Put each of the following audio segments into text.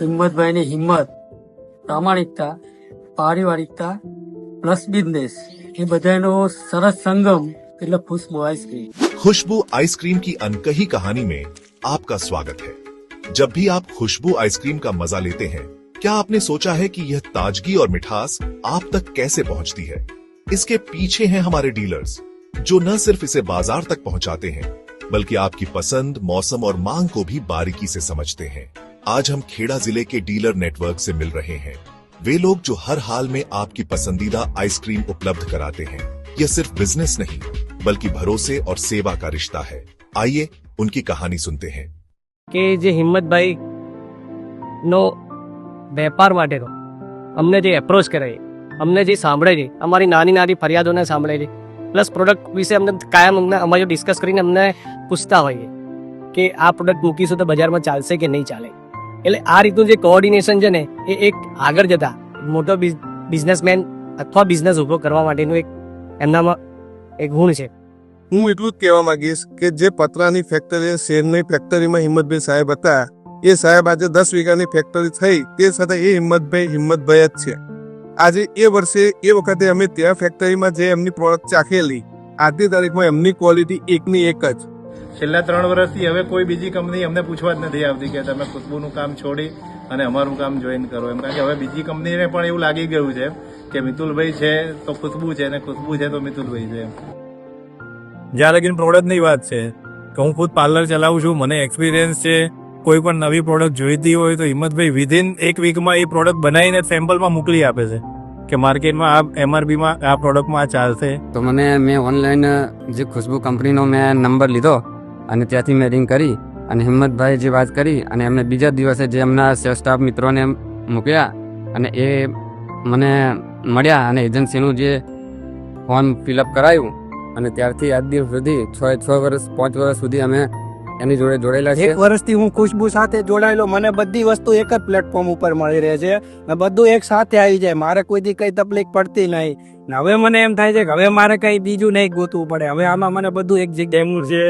હિંમતભાઈની હિંમત, પ્રામાણિકતા, પારિવારિકતા plus business એ બધાનો સરસ સંગમ એટલે खुशबू आइसक्रीम। खुशबू आइसक्रीम की अनकही कहानी में आपका स्वागत है। जब भी आप खुशबू आइसक्रीम का मजा लेते हैं, क्या आपने सोचा है कि यह ताजगी और मिठास आप तक कैसे पहुंचती है? इसके पीछे हैं हमारे डीलर्स, जो न सिर्फ इसे बाजार तक पहुंचाते हैं, बल्कि आपकी पसंद, मौसम और मांग को भी बारीकी से समझते हैं। आज हम खेड़ा जिले के डीलर नेटवर्क से मिल रहे हैं। वे लोग जो हर हाल में आपकी पसंदीदा आइसक्रीम उपलब्ध कराते हैं। यह सिर्फ बिजनेस नहीं, बल्कि भरोसे और सेवा का रिश्ता है। आइए उनकी कहानी सुनते हैं। કે જે હિંમતભાઈ નો વેપાર માટેનો અમને જે એપ્રોચ કરે છે, અમને જે સાંભળે છે, અમારી નાની નાની ફરિયાદોને સાંભળે છે, પ્લસ પ્રોડક્ટ વિશે અમને કાયમ અમારે ડિસ્કસ કરીને અમને પૂછતા હોઈએ કે આ પ્રોડક્ટ મૂકીશું તો બજારમાં ચાલશે કે નહીં ચાલે। એટલે આ રીતનું જે કોઓર્ડિનેશન છે ને એ એક આગળ જતા મોટો બિઝનેસમેન અથવા બિઝનેસ ઊભો કરવા માટેનું એક એમનામાં એક ગુણ છે। હું એટલું જ કહેવા માંગીશ કે જે પતરાની ફેક્ટરી, શેરની ફેક્ટરીમાં હિંમતભાઈ સાહેબ હતા, એ સાહેબ આજે 10 વીઘાની ફેક્ટરી થઈ, તે છતાં એ હિંમતભાઈ જ છે। આજે એ વર્ષે એ વખતે અમે ત્યાં ફેક્ટરીમાં જે એમની પ્રોડક્ટ ચાખેલી, આજની તારીખમાં એમની ક્વોલિટી એકની એક જ। છેલ્લા 3 વર્ષથી હવે કોઈ બીજી કંપની અમને પૂછવા જ નથી આવતી કે તમે ખુશ્બુનું કામ છોડી અને અમારું કામ જોઈન કરો એમ, કારણ કે હવે બીજી કંપનીને પણ એવું લાગી ગયું છે કે મિતુલભાઈ છે તો ખુશ્બુ છે અને ખુશ્બુ છે તો મિતુલભાઈ છે। જ્યાં લગીન પ્રોડક્ટની વાત છે કે હું ખુદ પાર્લર ચલાવું છું, મને એક્સપિરિયન્સ છે। કોઈ પણ નવી પ્રોડક્ટ જોઈતી હોય તો હિંમતભાઈ વિધિન 1 વીકમાં એ પ્રોડક્ટ બનાવીને સેમ્પલમાં મોકલી આપે છે કે માર્કેટમાં આ MRPમાં આ પ્રોડક્ટમાં આ ચાલશે। તો મેં ઓનલાઈન જે ખુશ્બુ કંપનીનો મેં નંબર લીધો અને ત્યાંથી મેં રિંગ કરી અને હિંમતભાઈ જે વાત કરી અને એમને બીજા દિવસે જે એમના સ્ટાફ મિત્રોને મૂક્યા અને એ મને મળ્યા અને એજન્સીનું જે ફોર્મ ફિલઅપ કરાયું અને ત્યારથી આજ દિવસ સુધી 5 વર્ષ સુધી અમે એની જોડે જોડાયેલા છે। 1 વર્ષથી હું ખુશ્બુ સાથે જોડાયેલો, મને બધી વસ્તુ એક જ પ્લેટફોર્મ ઉપર મળી રહે છે ને બધું એક સાથે આવી જાય, મારે કોઈથી કઈ તકલીફ પડતી નહીં ને હવે મને એમ થાય છે કે હવે મારે કઈ બીજું નહીં ગોતવું પડે। હવે આમાં મને બધું એક જગ્યાએ એમનું જે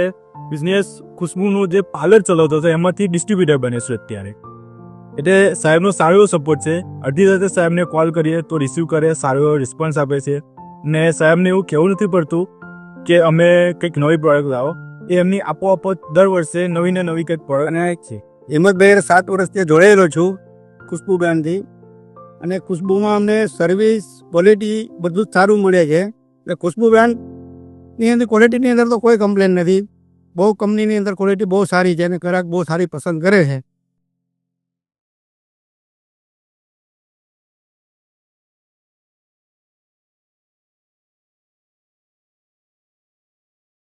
બિઝનેસ ખુશ્બુનું જે પાર્લર ચલાવતો હતો એમાંથી ડિસ્ટ્રીબ્યુટર બને છે અત્યારે। એટલે સાહેબનો સારો એવો સપોર્ટ છે। અડધી રાતે સાહેબને કોલ કરીએ તો રિસીવ કરે, સારો એવો રિસ્પોન્સ આપે છે ને સાહેબને એવું કહેવું નથી પડતું કે અમે કંઈક નવી પ્રોડક્ટ લાવો, એ એમની આપોઆપ દર વર્ષે નવી ને નવી કંઈક પ્રોડક્ટ છે। હિંમતભાઈ 7 વર્ષથી જોડાયેલો છું ખુશ્બુ બ્રાન્ડથી અને ખુશ્બુમાં અમને સર્વિસ, ક્વોલિટી બધું જ સારું મળે છે। એટલે ખુશ્બુ બ્રાન્ડની અંદર ક્વોલિટીની અંદર તો કોઈ કમ્પ્લેન નથી, બહુ કંપનીની અંદર ક્વોલિટી બહુ સારી છે અને ગ્રાહક બહુ સારી પસંદ કરે છે।